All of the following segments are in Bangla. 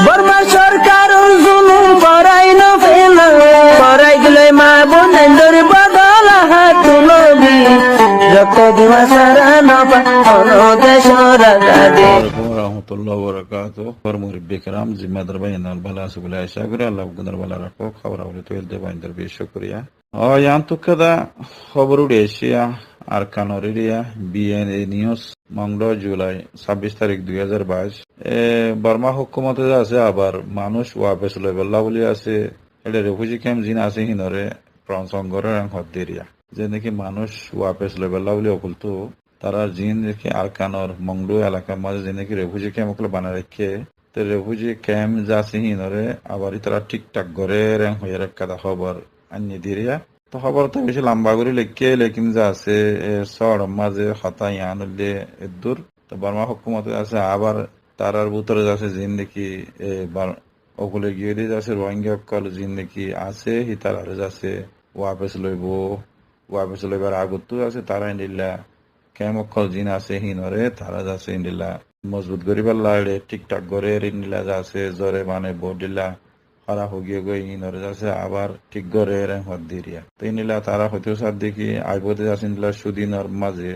বর্মা সরকার জুলুম করাই না ফেলা করাই দিলে মা বোনের বদল হাত তুলবি রক্ত দিবা সারা নবা দেশ রাজা রহমতুল্লাহ বরকাত মুরব্বী کرام জিম্মাদার বাইনাল বালা সুবলা আশা করে আল্লাহ গুনার বালা রাখো খবর হলে তো এলতে বাইন্দার বেশ শুকরিয়া ইয়ান তো কাদা খবর উড়ে এশিয়া আর কানোরিয়া বিএনএ নিউজ মঙ্গল জুলাই 26 তারিখ 2022 বর্মা হুকুমতে আছে আবার মানুষ ওয়াপস লইবল্লা বলি আছে এটা রেফিউজি ক্যাম্প জিন আছে হিনরে সংগরের হদ্দেরিয়া যে নাকি মানুষ ওয়াপস লইবল্লা বলি অকুলতো তারা জিন রেখে আরকানর মংডু এলাকার মাঝে যে নাকি রেফিউজি ক্যাম্প ওগুলো বানা রেখে তো রেফিউজি ক্যাম্প যাচ্ছে হিনরে আবার তারা ঠিকঠাক করে র্যাং হয়ে রেখা খবর আনিয়ে দিরিয়া তো খবর তো বেশি লম্বা করে লিখে লেকিন যা আছে সর মাঝে হতা ইয়ান দূর তো বর্মা হুকুমতে আছে আবার তারার ভিতরে যাচ্ছে জিন দেখি ওগুলো গিয়ে দিয়ে যাচ্ছে রোহিঙ্গা কল জিন দেখি আছে হি তার যাচ্ছে ওয়াপেস লইবার আগত আছে তারা ইন্ডিল্লা কেমকল জিন আছে হিনরে তারা যাচ্ছে ইন্ডিল্লা মজবুত গরিবার লাড়ে ঠিকঠাক করে ইন্ডিলা যাচ্ছে জরে মানে বোর্ডিল্লা হারা হগিয়ে গই ইনরে যাচ্ছে আবার ঠিক করে হদ দিরিয়া তো ইনিলা তারা হয়তো সার দেখি আইবতে যাচ্ছে ইন্দিলা সুদিনর মাঝে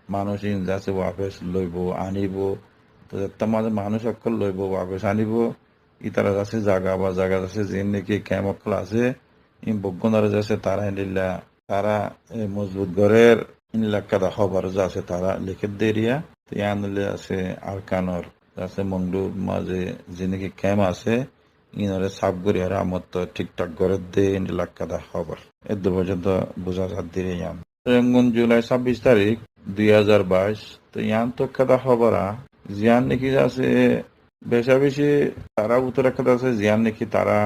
মানুষ ইন যাচ্ছে ওয়াপেস লইব আনিব তো তার মাঝে মানুষ অকল লইব ওয়াপেস আনিব ই তারা যাচ্ছে জাগা বা জাগা যাচ্ছে জিন নাকি কেমকল আছে ইন বগ্গনারে যাচ্ছে তারা ইন্দিলা তারা মজবুত ঘরের ইনলাকাদা খবর যাচ্ছে তারা লিখে দেরিয়া তো ইয়ানলে আছে আরকানর যাচ্ছে মংডুর মাঝে যে নাকি ক্যাম্প আছে ইনরে সাফ করি আর আমার তো ঠিকঠাক করে দে ইনলাকাদা খবর এর পর্যন্ত বোঝা যাচ্ছে ইয়ান রঙ্গুন জুলাই 26 তারিখ 2022 তো ইয়ান তো কাদা খবরা জিয়ান নাকি যাচ্ছে বেশা বেশি তারা উত্তরা কাদা আছে জিয়ান নাকি তারা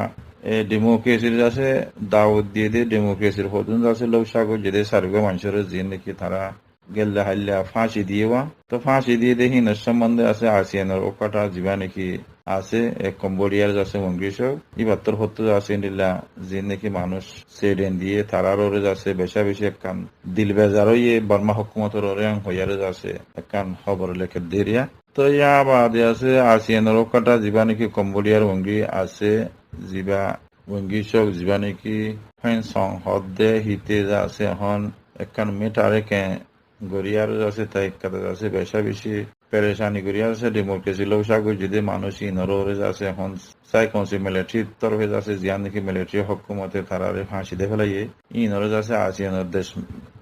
ডেমোক্রেসির আছে দাওয়াত দিয়ে দিয়ে ডেমোক্রেসির হতুন আছে লোক সাগর যেতে সার্গ মানুষের জিন নাকি তারা গেল্লা হাল্লা ফাঁসি দিয়েওয়া তো ফাঁসি দিয়ে দেখি না সম্বন্ধে আছে আসিয়ানের ওকাটা জীবা নাকি আছে কম্বোডিয়ার যাচ্ছে মঙ্গিসব ইবাত্তর হত্তর আছে নিলা যে নাকি মানুষ সেডেন দিয়ে তারার ওরে যাচ্ছে বেশা বেশি একখান দিল বেজারও ইয়ে বর্মা হুকুমতের ওরে হইয়ারে যাচ্ছে একখান খবর লেখে দেরিয়া তো ইয়া বাদে আছে আসিয়ানের ওকাটা জীবা নাকি কম্বোডিয়ার মঙ্গি আছে জিবা বঙ্গিসক জিবা নাকি ফাইন সং হদ্দে হিতে যা আছে এখন একখান মেটারে কে গড়িয়ার আছে তাই কাদা আছে বেশা বেশি পেরেশানি গড়িয়া আছে ডেমোক্রেসি লোক সাগর যদি মানুষ ইনরে যাচ্ছে এখন সাইকনসি মিলিটারি তরফে যাচ্ছে জিয়ান নাকি মিলিটারি হকুমতে তারারে ফাঁসি দিয়ে ফেলাইয়ে ইনরে যাচ্ছে আসিয়ানের দেশ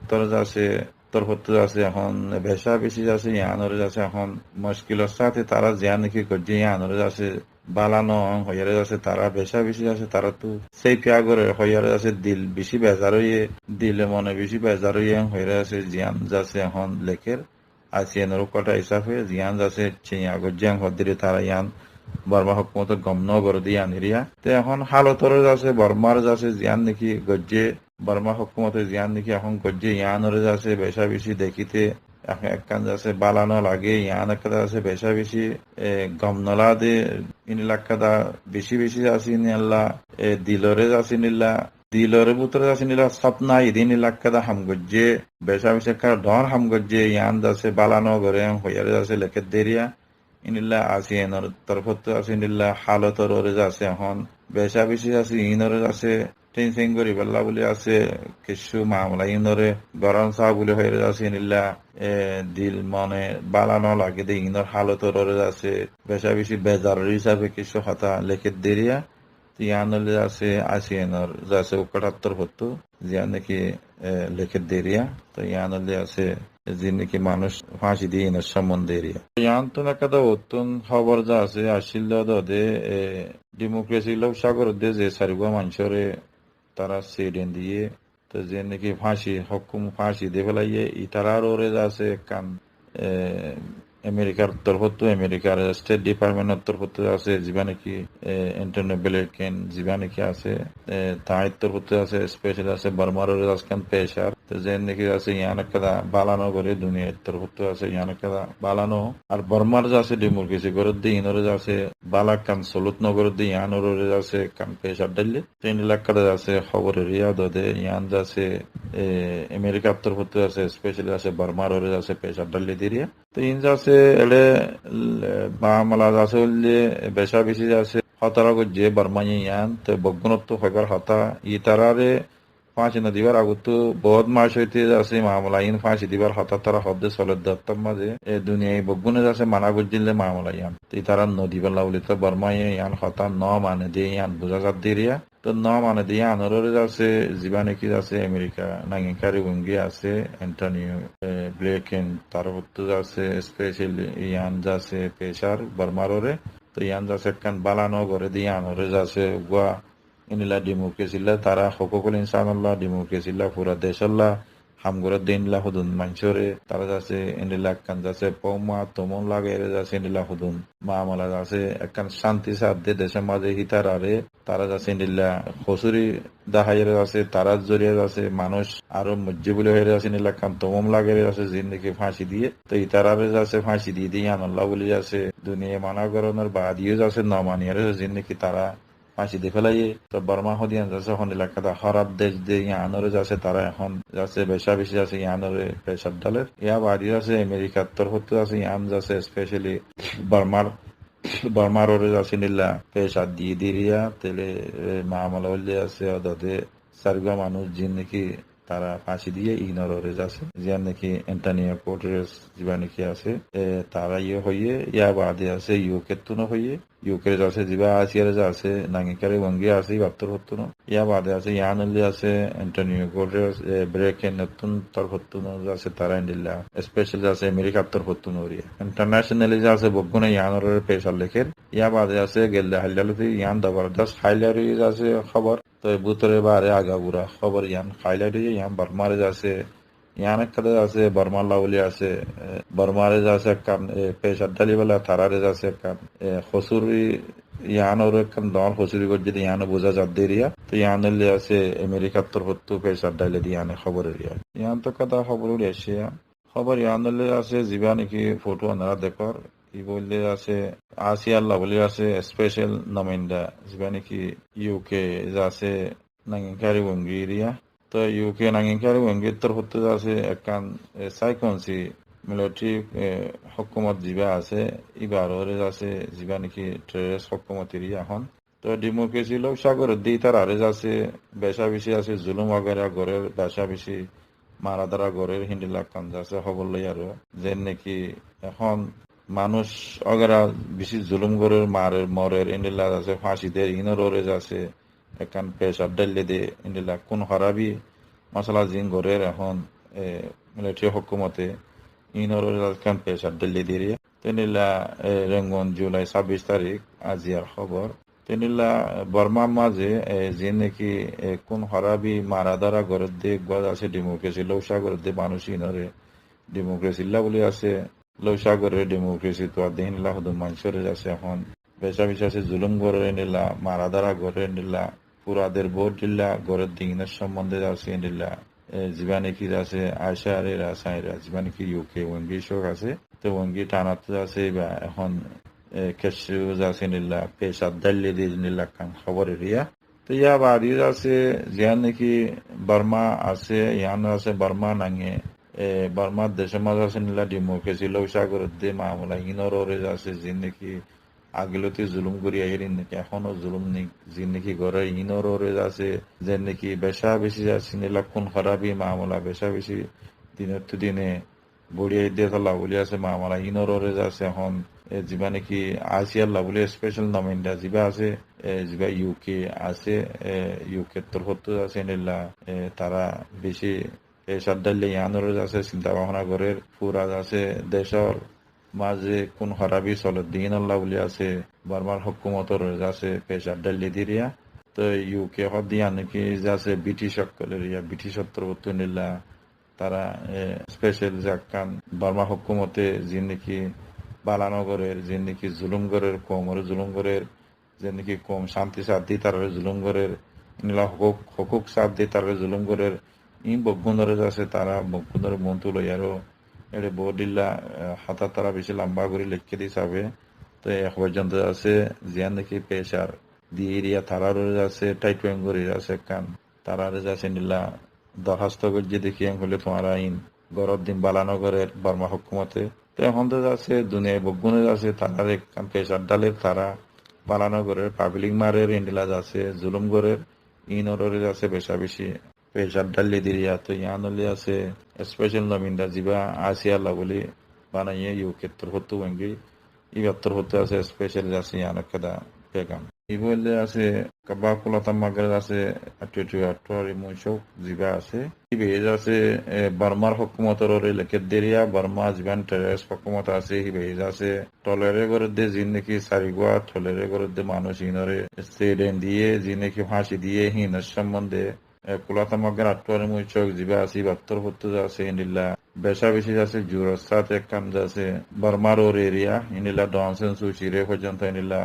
তর যাচ্ছে তরফত আছে এখন বেশা বেশি যাচ্ছে ইয়ানরে যাচ্ছে এখন মুশকিলের সাথে তারা জিয়ান নাকি করছে ইয়ানরে যাচ্ছে বালানো হইয়ারে আছে তারা বেশা বেশি আছে তারা তো সেই পিয়াগরে হইয়ারে আছে দিল বেশি বেজার হইয়ে দিলে মনে বেশি বেজার হইয়ে হইয়ারে আছে জিয়ান যাচ্ছে এখন লেখের আসিয়ানের কটা হিসাবে জিয়ান যাচ্ছে আগর জিয়ান হদ্দিরে তারা ইয়ান বর্মা হকুমত গম নগর দিয়ে আনিরিয়া তো এখন হালতর যাচ্ছে বর্মার যাচ্ছে জিয়ান নাকি গজ্জে বর্মা হকুমতে জিয়ান নাকি এখন গজ্জে ইয়ানরে যাচ্ছে বেশা বেশি দেখিতে একখান যাচ্ছে বালানো লাগে ইয়ান একটা আছে বেশা বেশি গমনলা দে ইনলাকাদা বেশি বেশি যাচ্ছি নিল্লা দিলরে যাচ্ছি নিল্লা দিলরে বুতরে যাচ্ছি নিল্লা স্বপ্না ইদিন ইলাকাদা হামগজ্জে বেশা বেশি একটা ডর হামগজ্জে ইয়ান যাচ্ছে বালানো করে হইয়ারে যাচ্ছে লেখে দেরিয়া ইনিল্লা আসি এনর তরফত আছে নিল্লা হালতর ওরে যাচ্ছে এখন বেশা বেশি যাচ্ছে ইনরে যাচ্ছে টেনশন করি বেল্লা বলে আছে কিছু মামলা ইনরে গরম চা বলে হয়ে যাচ্ছে নিল্লা দিল মনে বালানো লাগে দে ইনর হালতর ওরে যাচ্ছে বেশা বেশি বেজার হিসাবে কিছু হতা লেখে দেরিয়া ইয়ানলে আছে আসি এনর যাচ্ছে ৭১ হতো জিয়া নাকি লেখে দেরিয়া তো ইয়ানলে আছে যে নাকি মানুষ ফাঁসি দিয়ে ইনের সম্বন্ধে এরিয়া ইয়ান তো না কাদা অত্যন খবর যা আছে আসিল দে ডেমোক্রেসি লোক সাগর দে যে সারিগা মানুষরে তারা সেডেন দিয়ে তো যে নাকি ফাঁসি দিয়ে ফেলাইয়ে ই তারার ওরে আছে কান আমেরিকার তরফত আমেরিকার স্টেট ডিপার্টমেন্টের তরফত আছে যিবা নাকি এন্টনি ব্লিংকেন যিবা নাকি আছে তাই তরফত আছে স্পেশাল আছে বর্মার আজকান পেশার তো যে নাকি আছে ইয়ান কাদা বালানো করে দুনিয়া তরফত আছে ইয়ান কাদা বালানো আর বর্মার যে আছে ডেমোক্রেসি করে দিয়ে ইনরে যে আছে বালা কান সলুত নগর দিয়ে ইয়ান ওরে যে আছে কান পেশার ডাইলে 3 লাখ কাদা আছে খবরের রিয়া দে ইয়ান যে আছে আমেরিকার তরফত আছে স্পেশালি আছে বর্মার ওরে আছে পেশার ডাইলে দিয়ে তো ইন যে আছে এলে মামলা আছে হলে বেশা বেশি আছে হতারা যে বর্মাই ইয়ান তো বগ্নত্ব হইবার হতা ই তারারে ফাঁসি না দিবার আগত বহুত মাস হইতে আছে মামলা ইন ফাঁসি দিবার হঠাৎ তারা হদ্দে চলে দত্তম মাঝে এ দুনিয়ায় বগুনে আছে মানা বুঝিলে মামলা ইয়ান তুই তারা নদী বেলা বলি তো বর্মাই ইয়ান হতা ন মানে দিয়ে ইয়ান বোঝা যাত দিরিয়া তো ন মানে দিয়ে আনরে আছে জীবা নাকি আছে আমেরিকা নাঙ্গিকারি ভঙ্গি আছে অ্যান্টনিও ব্লেকেন তার আছে স্পেশালি ইয়ান যাচ্ছে পেশার বর্মারে তো ইয়ান যাচ্ছে কান বালানো করে দিয়ে আনরে যাচ্ছে গুয়া ইনিলা ডেমোক্রেসিলা তারা হকুকুল ইনসানুল্লাহ ডেমোক্রেসিলা পুরা দেশল্লাহ হামগর দিনলা হুদুন মানসরে তারা যাচ্ছে ইনিলা কান যাচ্ছে পৌমা তমন লাগে যাচ্ছে ইনিলা হুদুন মামলা যাচ্ছে একখান শান্তি সাধ্যে দেশের মাঝে হিতার আরে তারা যাচ্ছে ইনিলা হসুরি দাহাইয়ের আছে তারা জড়িয়ে যাচ্ছে মানুষ আরো মজ্জিবুলি হয়ে যাচ্ছে ইনিলা কান তমম লাগে যাচ্ছে জিন্দিকে ফাঁসি দিয়ে তো ইতারারে যাচ্ছে ফাঁসি দিয়ে দিয়ে আনাল্লাহ বলে যাচ্ছে দুনিয়া মানা করানোর বাদিও যাচ্ছে না মানিয়ার জিন্দিকে তারা ফাঁসি দিয়ে ফেলাই তো বর্মা হদিয়ান যাচ্ছে এখন এলাকাটা খারাপ দেশ দিয়ে ইয়ানরে যাচ্ছে তারা এখন যাচ্ছে বেশা বেশি যাচ্ছে ইয়ানরে প্রেশার ডালের ইয়া বাড়ি আছে আমেরিকার তরফ আছে ইয়ান যাচ্ছে স্পেশালি বর্মার ওরে যাচ্ছে নিলা প্রেশার দিয়ে দিরিয়া তেলে মামলা হলে আছে ওদের সার্গা মানুষ যিনি নাকি তারা ফাঁসি দিয়ে ইগনোরে যাচ্ছে যে নাকি অ্যান্টনিও কোটেরেস যা নাকি আছে তারা হইয়ে ইয়া বাদে আছে ইউকে তুনো হইয়ে ইউকে যাচ্ছে যা আসিয়ারে যা আছে নাঙ্গিকারে ভঙ্গি আছে বাপ্তর হতুনো ইয়া বাদে আছে ইয়ানলি আছে অ্যান্টনিও কোটেরেস ব্রেকে নতুন তরফতুনো আছে তারা ইন্ডিলা স্পেশাল আছে আমেরিকার তরফতুনো রিয়া ইন্টারন্যাশনালি যা আছে বগুনে ইয়ানরের পেশার লেখের ইয়া বাদে আছে গেলে হাইলালুতে ইয়ান জবরদস্ত হাইলারি আছে খবর তো বুতরে বারে আগাগুড়া খবর ইয়ান হাইলাইট ইয়ান বর্মারে যাচ্ছে ইয়ান কাদে আছে বর্মা লাউলি আছে বর্মারে যাচ্ছে কান পেশার ডালিবেলা তারারে যাচ্ছে কান হসুরি ইয়ান ওর কান দল হসুরি করে যদি ইয়ান বোঝা যাত দেরিয়া তো ইয়ান আছে আমেরিকার তরফত পেশার ডাইলে ইয়ানে খবরের ইয়ান তো কথা খবর এসিয়া খবর ইয়ান আছে জীবা নাকি ফটো আনারা দেখর ই বললে আছে আসিয়াল্লাহ বলে আছে স্পেশাল নমিন্দা যেটা নাকি ইউকে আছে নাঙ্গিকারি ভঙ্গি এরিয়া তো ইউকে নাঙ্গিকারি ভঙ্গির তরফতে আছে একখান সাইকন্সি মিলিটারি হকুমত যিবা আছে ইবারে আছে যিবা নাকি টেররিস্ট হকুমত এরিয়া এখন তো ডেমোক্রেসি লোক সাগর দি তার আরে আছে বেশা বেশি আছে জুলুম আগারা গড়ের বেশা বেশি মারাদারা গড়ের হিন্দিলা কান আছে খবর লই আরো যে নাকি এখন মানুষ অগেরা বেশি জুলুম গরের মারের মরের ইন্ডিলা আছে ফাঁসিদের ইনরে আছে একান পেশার ডাইলে দে ইন্ডিলা কোন হরাবি মশলা জিন গরের এখন মিলিটারি হকুমতে ইনরে একান পেশার ডাইলে দিয়ে তেনিলা রেঙ্গন জুলাই 26 তারিখ আজিয়ার খবর তেনিলা বর্মা মাঝে যে নাকি কোন হরাবি মারাদারা গরের দিয়ে গজ আছে ডেমোক্রেসি লৌসা গরের দিয়ে মানুষ ইনরে ডেমোক্রেসি বলে আছে লৌসাগরের ডেমোক্রেসি তো আর দেহিনিলা হদু মানুষের আছে এখন বেশা বেশি আছে জুলুম গড়ে নিলা মারাদারা গড়ে নিলা পুরাদের ভোট দিল্লা গড়ের দিনের সম্বন্ধে আছে নিলা যিবা নাকি আছে আয়সা আরে রাসায়রা যিবা নাকি ইউকে ওয়েঙ্গি শোক আছে তো ওয়েঙ্গি টানাতে আছে বা এখন কেসু আছে নিলা পেশার দাল্লি দিয়ে নিলা কান খবর এরিয়া তো ইয়া বাড়ি আছে জিয়া নাকি বর্মা আছে ইয়ান আছে বর্মা নাঙে বর্মার দেশের মাঝে আছে নিলা ডেমোক্রেসি লৌসাগর দিয়ে মামলা ইনরে আছে যে নাকি আগেলতে জুলুম করি আহিরিন নাকি এখনো জুলুম যে নাকি ঘরে ইনরে আছে যে নাকি বেশা বেশি আছে নিলা কোন খারাপি মামলা বেশা বেশি দিনের তো দিনে বড়িয়ে দিয়ে তালা বলি আছে মামলা ইনরে আছে এখন যিবা নাকি আসিয়াল্লাহ বলে স্পেশাল নমিন্দা যিবা আছে যিবা ইউকে আছে ইউকে তরফত আছে নিলা তারা বেশি পেশার ডাইলে ইয়ানরে আছে চিন্তা ভাবনা করের পুরা আছে দেশের মাঝে কোন হরাবি চলে দিন আল্লাহ বলে আছে বর্মার হকুমতর আছে পেশার ডাইলে দিরিয়া তো ইউকে হদিয়া নাকি আছে ব্রিটিশ সকলের ব্রিটিশ তরফত নিলা তারা স্পেশাল জাকান বর্মা হকুমতে যে নাকি বালানগরের যে নাকি জুলুম গরের কমর জুলুম গরের যে নাকি কম শান্তি সাথ দি তার জুলুম গরের নিলা হকুক সাথ দি তার জুলুম গরের ই বগুনরে আছে তারা বগুনরে মন্তু লইয়ারো এটা বডিল্লা হাতা তারা বেশি লম্বা করে লিখে দিয়ে যাবে তো এক পর্যন্ত আছে জিয়ান দেখি পেশার দিয়ে এরিয়া তারার আছে টাইটুয়াং করে আছে কান তারার আছে নীলা দরখাস্ত করছে দেখি হলে তোমার আইন গরব দিন বালানগরের বর্মা হুকুমতে তো এখন তো আছে দুনিয়ায় বগুনের আছে তারার কান পেশার ডালের তারা বালানগরের পাবলিক মারের ইন্ডিলা আছে জুলুম গরের ইনরের আছে বেশা বেশি পেশার ডাল্লি দিরিয়া তো ইয়ানলে আছে স্পেশাল নমিনটা জিবা আসিয়া বলি বানাইয়ে ইউকেত্তর হতো ওয়েঙ্গি ইবাত্তর হতে আছে স্পেশাল আছে ইয়ানকেদা পেগাম ইবলে আছে কাবা কুলাতা মাগের আছে আটুয়ারি মুশক জিবা আছে ইবেজ আছে বার্মার হুকুমতর লেকের দেরিয়া বার্মা জিবান টেরেস হুকুমত আছে ইবেজ আছে টলেরে করে দে জিন্দেকি সারিগুয়া টলেরে করে দে মানুষ ইনরে স্টেডেন দিয়ে জিন্দেকি ফাঁসি দিয়ে হিনের সম্বন্ধে কুলাতা মাগের আটুয়ারি মুশক জিবা আছে ইবাত্তর হতে আছে ইন্ডিল্লা বেশা বেশি আছে জুরস্তাত এক কাম আছে বার্মার ওর এরিয়া ইন্ডিল্লা ডনসেন সুচিরে পর্যন্ত ইন্ডিল্লা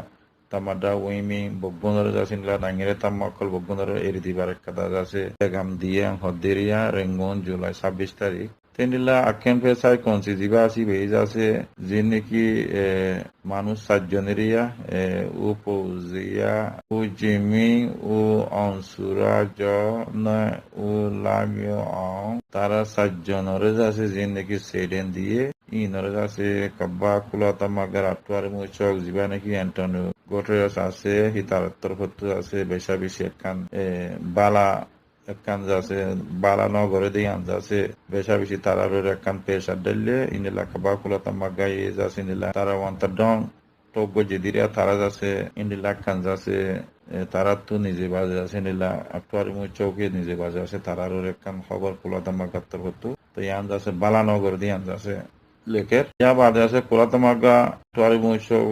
tamada wimi bogbonor jasin la nangire tamakol bogbonor eri dibar kada jase pegam দিয়ে হদেরিয়া রেঙ্গন জুলাই 26 তারিখ তেনিলা আকেন পেছাই কোনসি জিবা আসি বেজ আছে যে নাকি মানুষ সাতজনেরিয়া উপজিয়া ও জিমি ও অনসুরা জ না ও লামিও তারা সাতজনরে আছে যে নাকি সেডেন দিয়ে ইনরে আছে কাব্বা কুলাতা মাগার আটওয়ার মুচক জিবা নাকি অ্যান্টনিও গোটরেস আছে হিতারত্তর ফত্তু আছে বেশা বেশি একখান বালা একখান আছে বালা নগরে দিয়ে আনজ আছে বেশা বেশি তারার একখান পেশা দিলে ইনিলা কাব্বা কুলাতা মাগাই যাচ্ছে ইনিলা তারা ওয়ান্তার ডং টগ্য যেদিরা তারা যাচ্ছে ইনিলা খান যাচ্ছে তারা তো নিজে বাজে আছে ইনিলা আটওয়ার মুচকে নিজে বাজে আছে তারার একখান খবর কুলাতা মাগাত্তর ফত্তু তো ইয়ান যাচ্ছে বালা নগর দিয়ে আনজ আছে লেখের ইয়া বাদে আছে কুলাতা মাগা আটওয়ার মুচক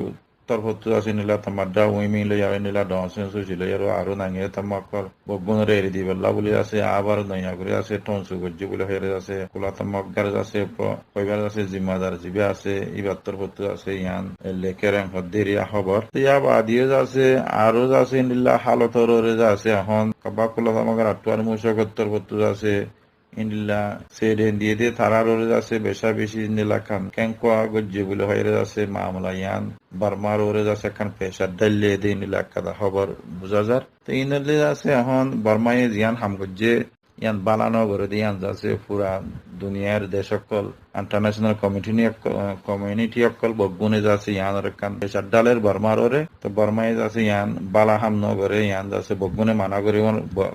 তরফত্তু আছে নীলা তামাডা উইমি লইয়া নীলা ডনসেন সুচি লইয়ারো আরো নাঙিয়ে তামাকর বগুনরে এরি দিবেলা বলি আছে আবার নয়া করে আছে টনসু গজ্জি বলে হেরে আছে কুলা তামাকগার আছে কইবার আছে জিম্মাদার জিবে আছে ইবার তরফত্তু আছে ইয়ান লেকেরেন হদেরিয়া খবর ইয়া বাদিয়ে আছে আরো আছে নীলা হালতরে আছে এখন কাবা কুলা তামাকগার আটওয়ার মুশকত তরফত্তু আছে ইন্ডিলা সেডেন দিয়ে দিয়ে তারার আছে বেশা বেশি নীলা খান ক্যাঙ্কুয়া গজ্জি বলে হয়ে আছে মামলা ইয়ান বার্মার ওরে আছে এখন পেশার ডাইলে দিয়ে নীলা কাদা খবর বুঝা যার তো ইনলে আছে এখন বার্মায় জিয়ান হাম গজ্জে ইয়ান বালানো করে দিয়ে আন যাচ্ছে পুরা দুনিয়ার দেশ সকল ইন্টারন্যাশনাল কমিউনিটি অকল বগুনে যাচ্ছে ইয়ান কান পেশার ডালের বার্মার ওরে তো বার্মায় যাচ্ছে ইয়ান বালা হাম নগরে ইয়ান যাচ্ছে বগুনে মানা করে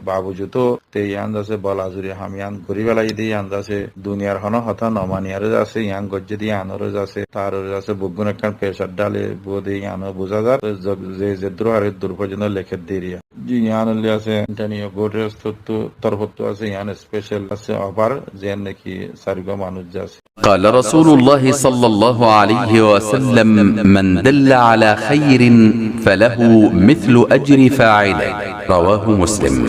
বাবু জুতো তে ইয়ান যাচ্ছে বলা জুড়ি হাম ইয়ান ঘুরি বেলাই দিয়ে ইয়ান যাচ্ছে দুনিয়ার হন হতা নমানিয়ারে যাচ্ছে ইয়ান গজ্জে দিয়ে আনরে যাচ্ছে তার যাচ্ছে বগুনে কান পেশার ডালে বোধে ইয়ান বোঝা যার যে দ্রোহারের দূর পর্যন্ত লেখের দেরিয়া জি ইয়ান আছে ইন্টারনিও গোটের তরফত্ব আছে ইয়ান স্পেশাল আছে অফার যে নাকি সারিগো মানুষ যাচ্ছে قال رسول الله صلى الله عليه وسلم من دل على خير فله مثل أجر فاعله رواه مسلم